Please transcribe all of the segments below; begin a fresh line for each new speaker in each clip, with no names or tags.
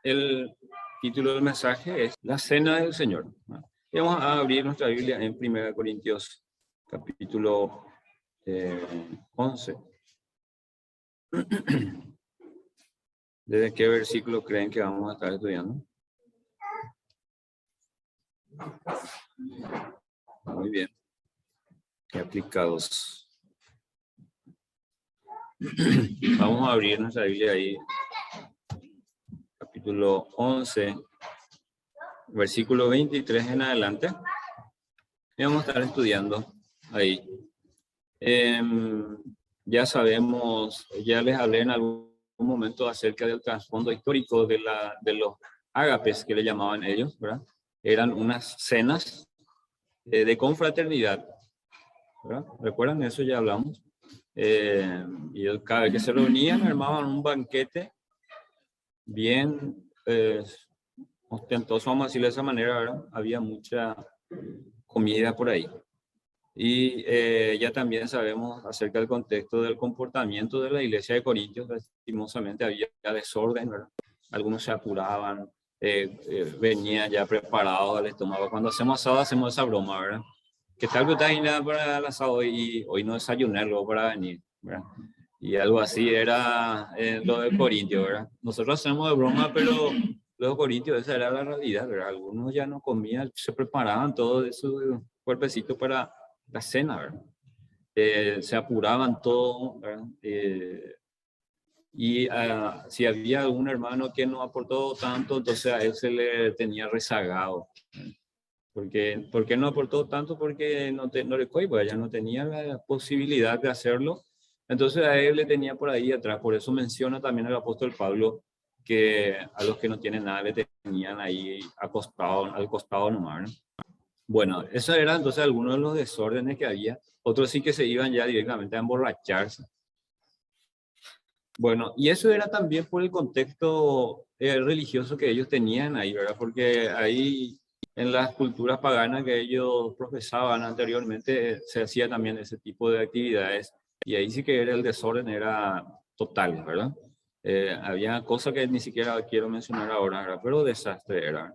El título del mensaje es La Cena del Señor, ¿no? Y vamos a abrir nuestra Biblia en 1 Corintios, capítulo 11. ¿Desde qué versículo creen que vamos a estar estudiando? Muy bien. Qué aplicados. Vamos a abrir nuestra Biblia ahí, capítulo 11, versículo 23 en adelante. Y vamos a estar estudiando ahí. Ya sabemos, ya les hablé en algún momento acerca del trasfondo histórico de los ágapes que le llamaban ellos, ¿verdad? Eran unas cenas de confraternidad, ¿verdad? ¿Recuerdan? Eso ya hablamos. Y cada vez que se reunían armaban un banquete bien ostentoso, vamos a decirlo de esa manera, ¿verdad? Había mucha comida por ahí. Y ya también sabemos acerca del contexto del comportamiento de la iglesia de Corintios. Lastimosamente había desorden, ¿verdad? Algunos se apuraban, venían ya preparados al estómago. Cuando hacemos asado hacemos esa broma, ¿verdad? ¿Qué tal que estás nada para el asado y hoy no desayuné luego para venir, ¿verdad? Y algo así era lo de Corintios, ¿verdad? Nosotros hacemos de broma, pero los corintios esa era la realidad, ¿verdad? Algunos ya no comían, se preparaban todo de su cuerpecito para la cena, ¿verdad? Se apuraban todo, ¿verdad? Y si había algún hermano que no aportó tanto, entonces a él se le tenía rezagado. ¿Por qué no aportó tanto? Porque no le coiba, ya no tenía la posibilidad de hacerlo. Entonces a él le tenía por ahí atrás. Por eso menciona también el apóstol Pablo que a los que no tienen nada le tenían ahí acostado, al costado nomás, ¿no? Bueno, eso eran entonces algunos de los desórdenes que había. Otros sí que se iban ya directamente a emborracharse. Bueno, y eso era también por el contexto religioso que ellos tenían ahí, ¿verdad? Porque ahí en las culturas paganas que ellos profesaban anteriormente se hacía también ese tipo de actividades y ahí sí que era el desorden, era total, ¿verdad? Había cosas que ni siquiera quiero mencionar ahora, ¿verdad? Pero desastre era.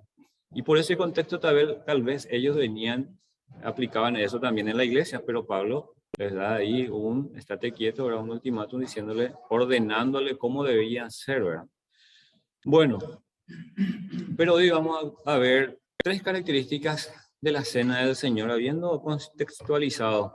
Y por ese contexto tal vez ellos venían, aplicaban eso también en la iglesia, pero Pablo les da ahí un estate quieto, ¿verdad? Un ultimátum diciéndole, ordenándole cómo debían ser, ¿verdad? Bueno, pero hoy vamos a ver tres características de la cena del Señor, habiendo contextualizado.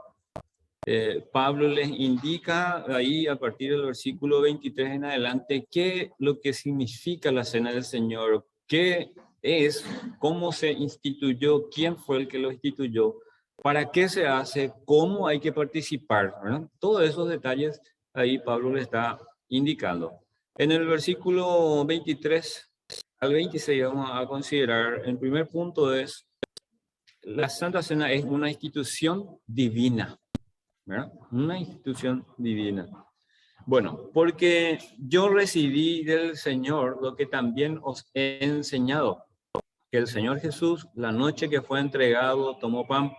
Pablo les indica ahí a partir del versículo 23 en adelante qué lo que significa la cena del Señor, qué es, cómo se instituyó, quién fue el que lo instituyó, para qué se hace, cómo hay que participar, ¿verdad? Todos esos detalles ahí Pablo le está indicando. En el versículo 23 al 26 vamos a considerar, el primer punto es, la Santa Cena es una institución divina, ¿verdad? Una institución divina. Bueno, porque yo recibí del Señor lo que también os he enseñado, que el Señor Jesús, la noche que fue entregado, tomó pan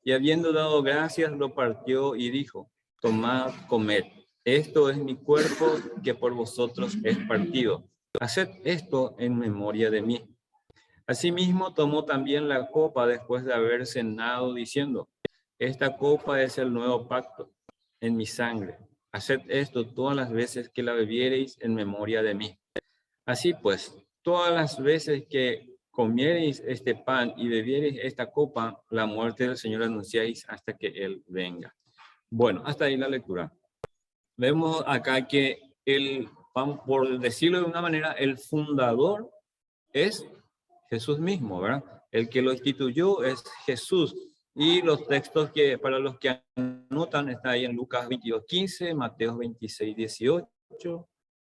y habiendo dado gracias, lo partió y dijo, tomad, comed, esto es mi cuerpo que por vosotros es partido. Haced esto en memoria de mí. Asimismo, tomó también la copa después de haber cenado, diciendo, esta copa es el nuevo pacto en mi sangre. Haced esto todas las veces que la bebiereis en memoria de mí. Así pues, todas las veces que comiereis este pan y bebiereis esta copa, la muerte del Señor anunciáis hasta que Él venga. Bueno, hasta ahí la lectura. Vemos acá que por decirlo de una manera, el fundador es Jesús mismo, ¿verdad? El que lo instituyó es Jesús. Y los textos que para los que anotan está ahí en Lucas 22:15, Mateo 26:18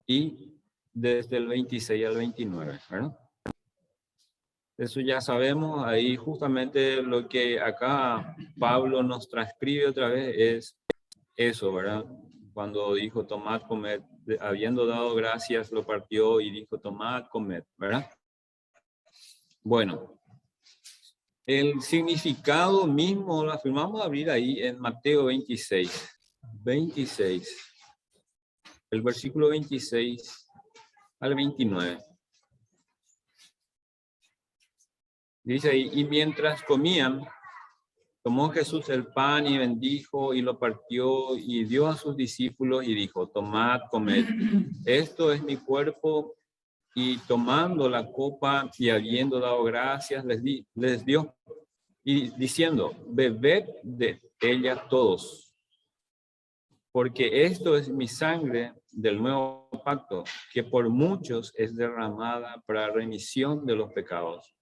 y desde el 26 al 29, ¿verdad? Eso ya sabemos, ahí justamente lo que acá Pablo nos transcribe otra vez es eso, ¿verdad? Cuando dijo tomad, comed, habiendo dado gracias, lo partió y dijo tomad, comed, ¿verdad? Bueno, el significado mismo lo afirmamos a abrir ahí en Mateo 26, el versículo 26 al 29. Dice ahí, y mientras comían, tomó Jesús el pan y bendijo y lo partió y dio a sus discípulos y dijo, tomad, comed, esto es mi cuerpo. Y tomando la copa y habiendo dado gracias, les dio y diciendo, bebed de ella todos, porque esto es mi sangre del nuevo pacto, que por muchos es derramada para remisión de los pecados.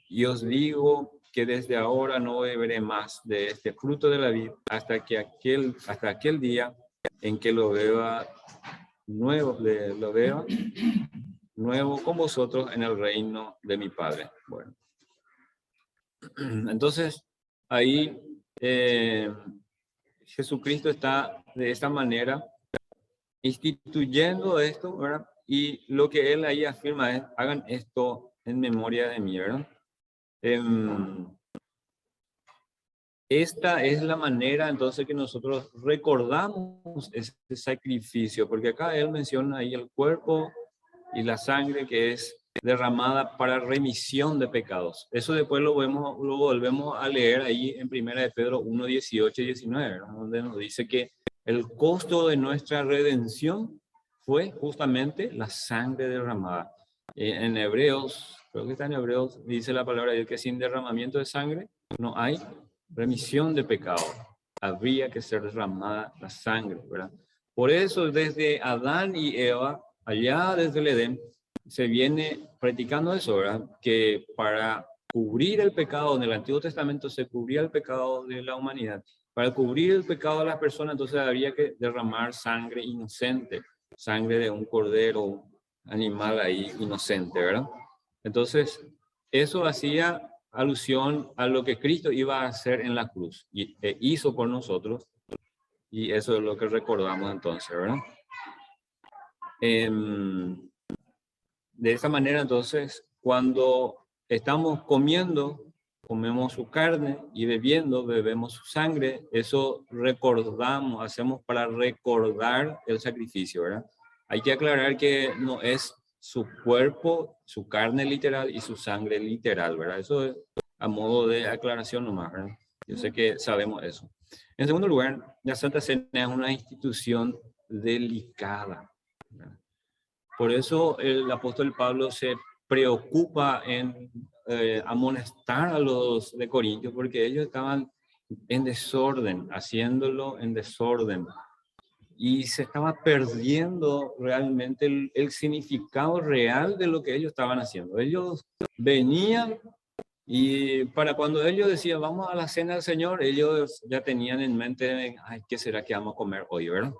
Y os digo que desde ahora no beberé más de este fruto de la vid hasta aquel día en que lo beba nuevo con vosotros en el reino de mi Padre. Bueno, entonces ahí Jesucristo está de esta manera instituyendo esto, ¿verdad? Y lo que él ahí afirma es, hagan esto en memoria de mí, ¿verdad? Esta es la manera entonces que nosotros recordamos ese sacrificio, porque acá él menciona ahí el cuerpo y la sangre que es derramada para remisión de pecados. Eso después lo volvemos a leer ahí en 1 de Pedro 1, 18 y 19, ¿no? Donde nos dice que el costo de nuestra redención fue justamente la sangre derramada. En Hebreos, creo que está en Hebreos, dice la palabra de Dios que sin derramamiento de sangre no hay remisión de pecado. Habría que ser derramada la sangre, ¿verdad? Por eso desde Adán y Eva, allá desde el Edén, se viene practicando eso, ¿verdad? Que para cubrir el pecado, en el Antiguo Testamento se cubría el pecado de la humanidad. Para cubrir el pecado de las personas, entonces habría que derramar sangre inocente, sangre de un cordero, animal ahí inocente, ¿verdad? Entonces, eso hacía alusión a lo que Cristo iba a hacer en la cruz y hizo por nosotros, y eso es lo que recordamos entonces, ¿verdad? De esa manera, entonces, cuando estamos comiendo, comemos su carne y bebiendo, bebemos su sangre, eso recordamos, hacemos para recordar el sacrificio, ¿verdad? Hay que aclarar que no es su cuerpo, su carne literal y su sangre literal, ¿verdad? Eso es a modo de aclaración nomás, ¿verdad? Yo sé que sabemos eso. En segundo lugar, la Santa Cena es una institución delicada, ¿verdad? Por eso el apóstol Pablo se preocupa en amonestar a los de Corintios, porque ellos estaban en desorden, haciéndolo en desorden. Y se estaba perdiendo realmente el significado real de lo que ellos estaban haciendo. Ellos venían y para cuando ellos decían, vamos a la cena del Señor, ellos ya tenían en mente, ay, ¿qué será que vamos a comer hoy, verdad?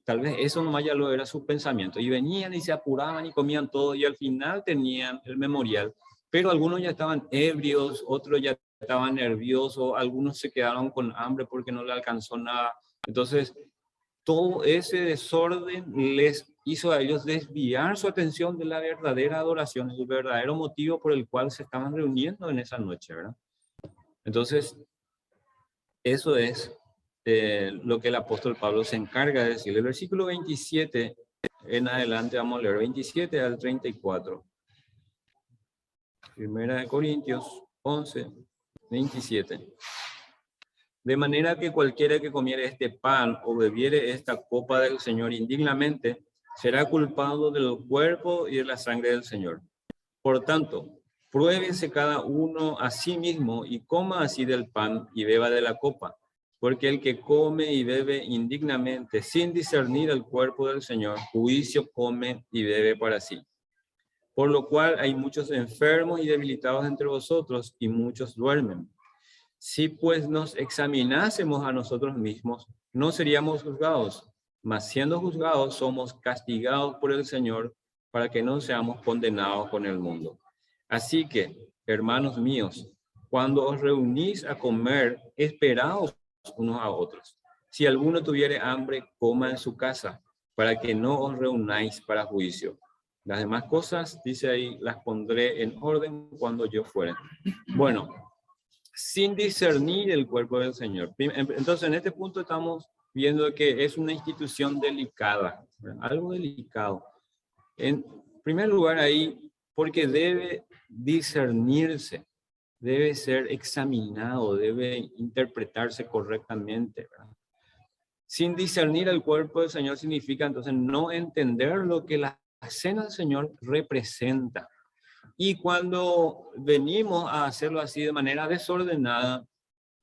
Tal vez eso nomás ya lo era su pensamiento. Y venían y se apuraban y comían todo y al final tenían el memorial. Pero algunos ya estaban ebrios, otros ya estaban nerviosos, algunos se quedaron con hambre porque no le alcanzó nada. Entonces, todo ese desorden les hizo a ellos desviar su atención de la verdadera adoración, el verdadero motivo por el cual se estaban reuniendo en esa noche, ¿verdad? Entonces, eso es lo que el apóstol Pablo se encarga de decir. El versículo 27 en adelante, vamos a leer 27 al 34. Primera de Corintios 11, 27. De manera que cualquiera que comiere este pan o bebiere esta copa del Señor indignamente, será culpado del cuerpo y de la sangre del Señor. Por tanto, pruébese cada uno a sí mismo y coma así del pan y beba de la copa, porque el que come y bebe indignamente, sin discernir el cuerpo del Señor, juicio come y bebe para sí. Por lo cual hay muchos enfermos y debilitados entre vosotros y muchos duermen. Si pues nos examinásemos a nosotros mismos, no seríamos juzgados, mas siendo juzgados somos castigados por el Señor para que no seamos condenados con el mundo. Así que, hermanos míos, cuando os reunís a comer, esperaos unos a otros. Si alguno tuviere hambre, coma en su casa, para que no os reunáis para juicio. Las demás cosas, dice ahí, las pondré en orden cuando yo fuere. Bueno, sin discernir el cuerpo del Señor. Entonces, en este punto estamos viendo que es una institución delicada, ¿verdad? Algo delicado. En primer lugar ahí, porque debe discernirse. debe ser examinado, debe interpretarse correctamente, ¿verdad? Sin discernir el cuerpo del Señor significa entonces no entender lo que la cena del Señor representa. Y cuando venimos a hacerlo así de manera desordenada,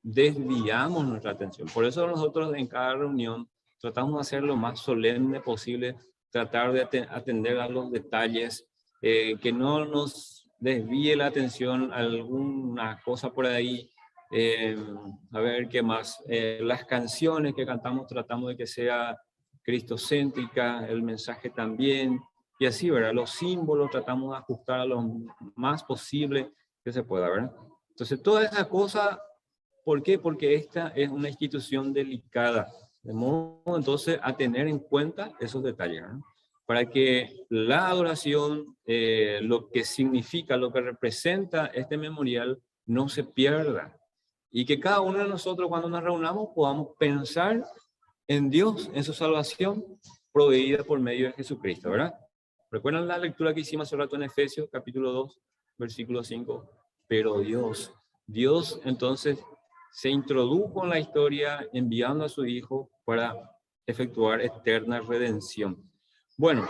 desviamos nuestra atención. Por eso nosotros en cada reunión tratamos de hacer lo más solemne posible, tratar de atender a los detalles, que no nos desvíe la atención a alguna cosa por ahí. eh, a ver qué más. Las canciones que cantamos tratamos de que sea cristocéntrica, el mensaje también, y así, ¿verdad? Los símbolos tratamos de ajustar a lo más posible que se pueda, ¿verdad? Entonces, toda esa cosa, ¿por qué? Porque esta es una institución delicada, de modo entonces a tener en cuenta esos detalles, ¿no? Para que la adoración, lo que significa, lo que representa este memorial, no se pierda. Y que cada uno de nosotros cuando nos reunamos podamos pensar en Dios, en su salvación proveída por medio de Jesucristo, ¿verdad? ¿Recuerdan la lectura que hicimos hace rato en Efesios, capítulo 2, versículo 5? Pero Dios entonces se introdujo en la historia enviando a su Hijo para efectuar eterna redención. Bueno,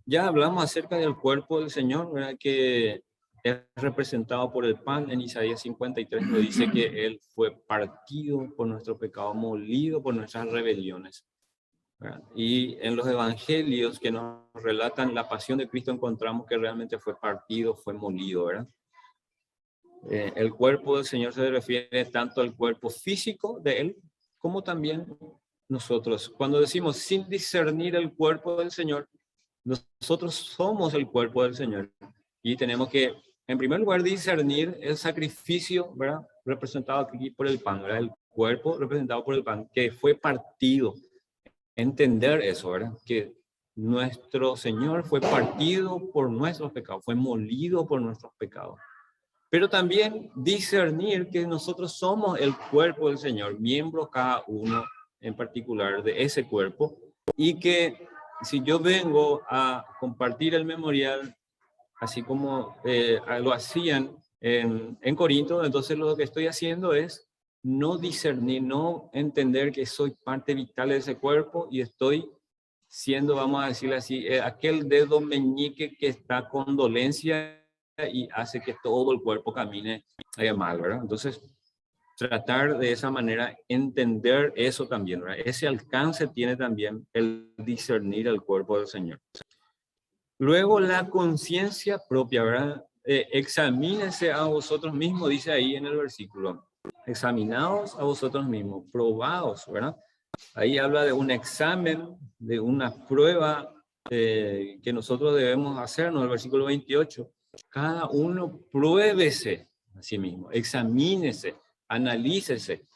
ya hablamos acerca del cuerpo del Señor, ¿verdad? Que es representado por el pan. En Isaías 53 nos dice que Él fue partido por nuestro pecado, molido por nuestras rebeliones, ¿verdad? Y en los evangelios que nos relatan la pasión de Cristo encontramos que realmente fue partido, fue molido, ¿verdad? El cuerpo del Señor se refiere tanto al cuerpo físico de Él como también nosotros. Cuando decimos sin discernir el cuerpo del Señor, nosotros somos el cuerpo del Señor y tenemos que, en primer lugar, discernir el sacrificio, ¿verdad? Representado aquí por el pan, ¿verdad? El cuerpo representado por el pan, que fue partido. Entender eso, ¿verdad? Que nuestro Señor fue partido por nuestros pecados, fue molido por nuestros pecados. Pero también discernir que nosotros somos el cuerpo del Señor, miembros cada uno en particular de ese cuerpo, y que si yo vengo a compartir el memorial, así como lo hacían en Corinto, entonces lo que estoy haciendo es no discernir, no entender que soy parte vital de ese cuerpo y estoy siendo, vamos a decirle así, aquel dedo meñique que está con dolencia y hace que todo el cuerpo camine mal, ¿verdad? Entonces, tratar de esa manera entender eso también, ¿verdad? Ese alcance tiene también el discernir el cuerpo del Señor. Luego, la conciencia propia, ¿verdad? Examínense a vosotros mismos, dice ahí en el versículo. Examinaos a vosotros mismos, probaos, ¿verdad? Ahí habla de un examen, de una prueba que nosotros debemos hacernos, el versículo 28. Cada uno pruébese a sí mismo, examínese, analícese.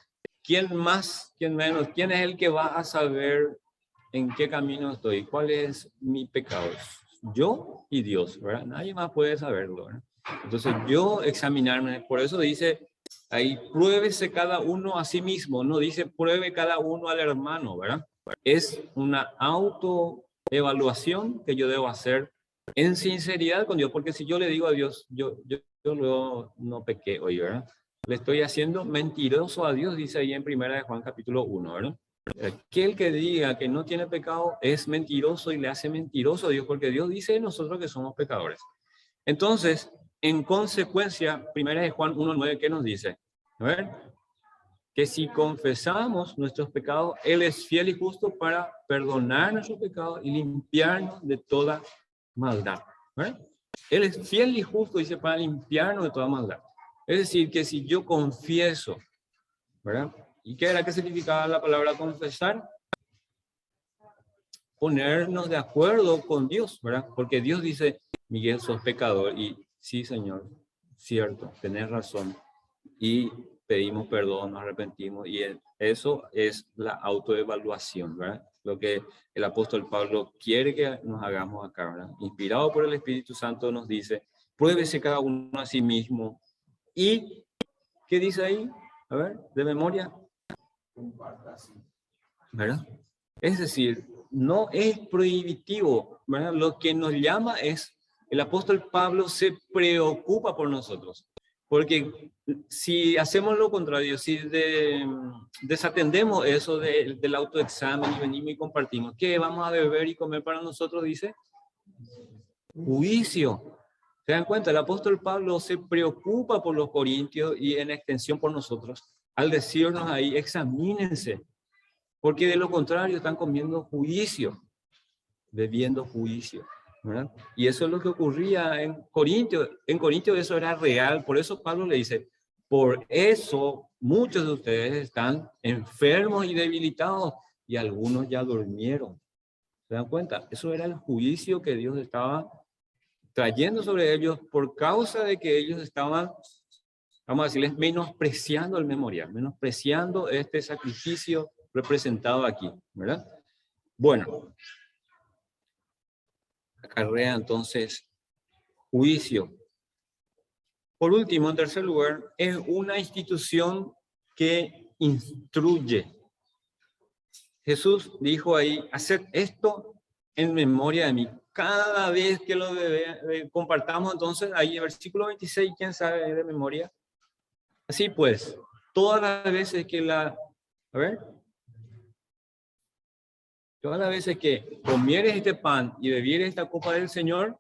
¿Quién más, quién menos? ¿Quién es el que va a saber en qué camino estoy? ¿Cuál es mi pecado? Yo y Dios, ¿verdad? Nadie más puede saberlo, ¿verdad? Entonces yo examinarme, por eso dice ahí, pruébese cada uno a sí mismo, no dice pruebe cada uno al hermano, ¿verdad? Es una autoevaluación que yo debo hacer en sinceridad con Dios, porque si yo le digo a Dios, yo luego no pequé hoy, ¿verdad? Le estoy haciendo mentiroso a Dios, dice ahí en Primera de Juan capítulo 1, ¿verdad? Aquel que diga que no tiene pecado es mentiroso y le hace mentiroso a Dios, porque Dios dice de nosotros que somos pecadores. Entonces, en consecuencia, Primera de Juan 1:9, ¿qué nos dice? A ver, que si confesamos nuestros pecados, Él es fiel y justo para perdonar nuestros pecados y limpiarnos de toda maldad. ¿Verdad? Él es fiel y justo, dice, para limpiarnos de toda maldad. Es decir, que si yo confieso, ¿verdad? ¿Y qué era que significaba la palabra confesar? Ponernos de acuerdo con Dios, ¿verdad? Porque Dios dice, Miguel, sos pecador, y sí, Señor, cierto, tenés razón. Y pedimos perdón, nos arrepentimos, y eso es la autoevaluación, ¿verdad? Lo que el apóstol Pablo quiere que nos hagamos acá, ¿verdad? Inspirado por el Espíritu Santo nos dice, pruébese cada uno a sí mismo. ¿Y qué dice ahí? A ver, de memoria. ¿Verdad? Es decir, no es prohibitivo, ¿verdad? Lo que nos llama es El apóstol Pablo se preocupa por nosotros, porque si hacemos lo contrario, si desatendemos eso del autoexamen y venimos y compartimos, ¿qué vamos a beber y comer para nosotros? Dice, juicio. ¿Se dan cuenta? El apóstol Pablo se preocupa por los corintios y en extensión por nosotros, al decirnos ahí, examínense, porque de lo contrario están comiendo juicio, bebiendo juicio, ¿verdad? Y eso es lo que ocurría en Corintio. En Corintio eso era real, por eso Pablo le dice, por eso muchos de ustedes están enfermos y debilitados y algunos ya durmieron. ¿Se dan cuenta? Eso era el juicio que Dios estaba trayendo sobre ellos por causa de que ellos estaban, vamos a decirles, menospreciando el memorial, menospreciando este sacrificio representado aquí, ¿verdad? Bueno, acarrea entonces juicio. Por último, en tercer lugar, es una institución que instruye. Jesús dijo ahí, haced esto en memoria de mí. Cada vez que lo compartamos, entonces, ahí en versículo 26, ¿quién sabe de memoria? Así pues, todas las veces que todas las veces que comieres este pan y bebieres esta copa del Señor,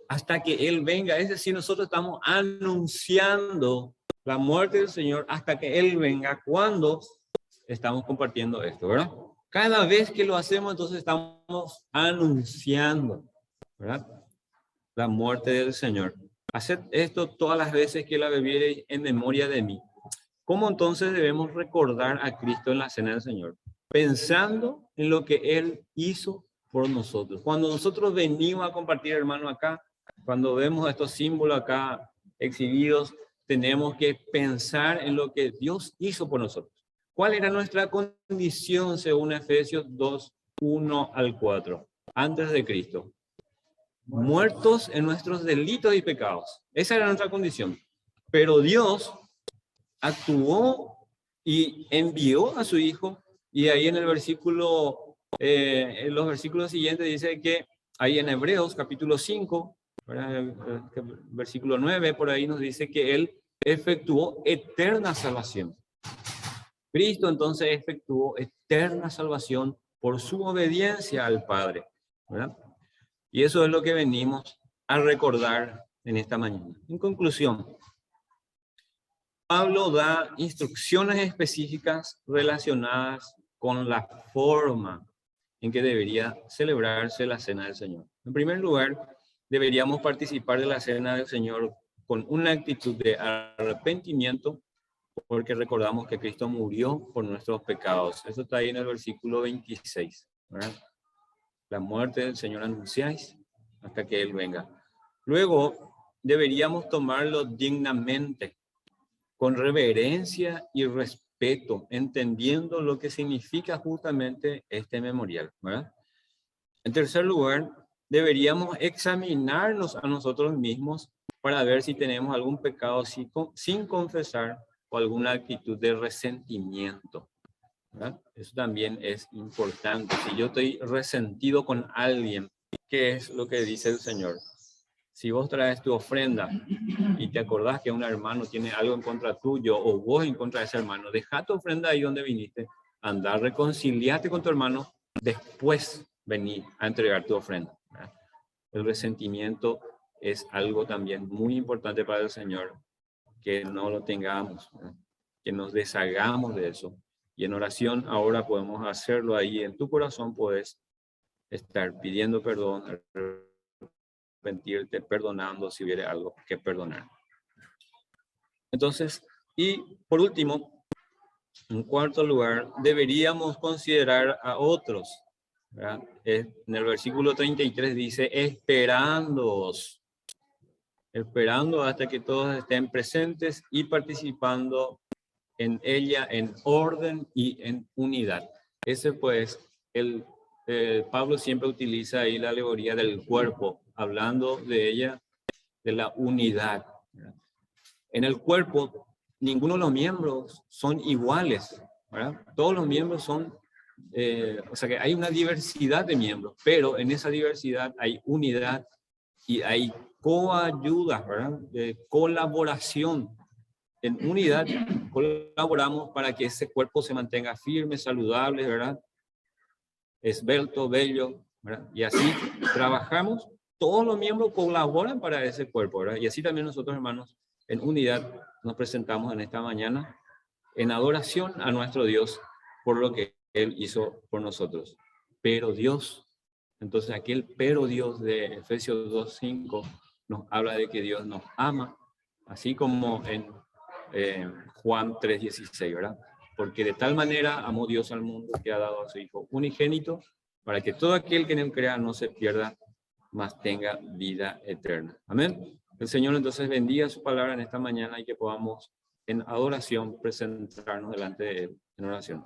hasta que Él venga. Es decir, nosotros estamos anunciando la muerte del Señor hasta que Él venga cuando estamos compartiendo esto, ¿verdad? Cada vez que lo hacemos, entonces estamos anunciando, ¿verdad? La muerte del Señor. Haced esto todas las veces que la bebiereis en memoria de mí. ¿Cómo entonces debemos recordar a Cristo en la cena del Señor? Pensando en lo que Él hizo por nosotros. Cuando nosotros venimos a compartir, hermano, acá, cuando vemos estos símbolos acá exhibidos, tenemos que pensar en lo que Dios hizo por nosotros. ¿Cuál era nuestra condición según Efesios 2, 1 al 4? Antes de Cristo. Muertos en nuestros delitos y pecados. Esa era nuestra condición. Pero Dios actuó y envió a su Hijo, y ahí en el versículo, en los versículos siguientes dice que ahí en Hebreos capítulo 5, versículo 9, por ahí nos dice que Él efectuó eterna salvación. Cristo entonces efectuó eterna salvación por su obediencia al Padre, ¿verdad? Y eso es lo que venimos a recordar en esta mañana. En conclusión, Pablo da instrucciones específicas relacionadas con la forma en que debería celebrarse la Cena del Señor. En primer lugar, deberíamos participar de la Cena del Señor con una actitud de arrepentimiento, porque recordamos que Cristo murió por nuestros pecados. Eso está ahí en el versículo 26, ¿verdad? La muerte del Señor anunciáis hasta que Él venga. Luego, deberíamos tomarlo dignamente, con reverencia y respeto, entendiendo lo que significa justamente este memorial, ¿verdad? En tercer lugar, deberíamos examinarnos a nosotros mismos para ver si tenemos algún pecado sin confesar o alguna actitud de resentimiento, ¿verdad? Eso también es importante. Si yo estoy resentido con alguien, ¿qué es lo que dice el Señor? Si vos traes tu ofrenda y te acordás que un hermano tiene algo en contra tuyo o vos en contra de ese hermano, deja tu ofrenda ahí donde viniste, anda, reconciliate con tu hermano, después vení a entregar tu ofrenda, ¿verdad? El resentimiento es algo también muy importante para el Señor, que no lo tengamos, ¿verdad? Que nos deshagamos de eso. Y en oración ahora podemos hacerlo ahí en tu corazón, puedes estar pidiendo perdón, arrepentirte, perdonando si hubiera algo que perdonar. Entonces, y por último, en cuarto lugar, deberíamos considerar a otros, ¿verdad? En el versículo 33 dice, esperando hasta que todos estén presentes y participando en ella en orden y en unidad. Ese pues, Pablo siempre utiliza ahí la alegoría del cuerpo, hablando de ella, de la unidad, ¿verdad? En el cuerpo, ninguno de los miembros son iguales, ¿verdad? Todos los miembros son o sea que hay una diversidad de miembros, pero en esa diversidad hay unidad y hay coayuda, ¿verdad? Colaboración. En unidad colaboramos para que ese cuerpo se mantenga firme, saludable, ¿verdad? Esbelto, bello, ¿verdad? Y así trabajamos, todos los miembros colaboran para ese cuerpo, ¿verdad? Y así también nosotros, hermanos, en unidad nos presentamos en esta mañana en adoración a nuestro Dios por lo que Él hizo por nosotros. Pero Dios, entonces aquel pero Dios de Efesios 2:5 nos habla de que Dios nos ama, así como en Juan 3:16, ¿verdad? Porque de tal manera amó Dios al mundo que ha dado a su Hijo unigénito para que todo aquel que en él crea no se pierda, mas tenga vida eterna. Amén. El Señor entonces bendiga su palabra en esta mañana y que podamos en adoración presentarnos delante de Él en oración.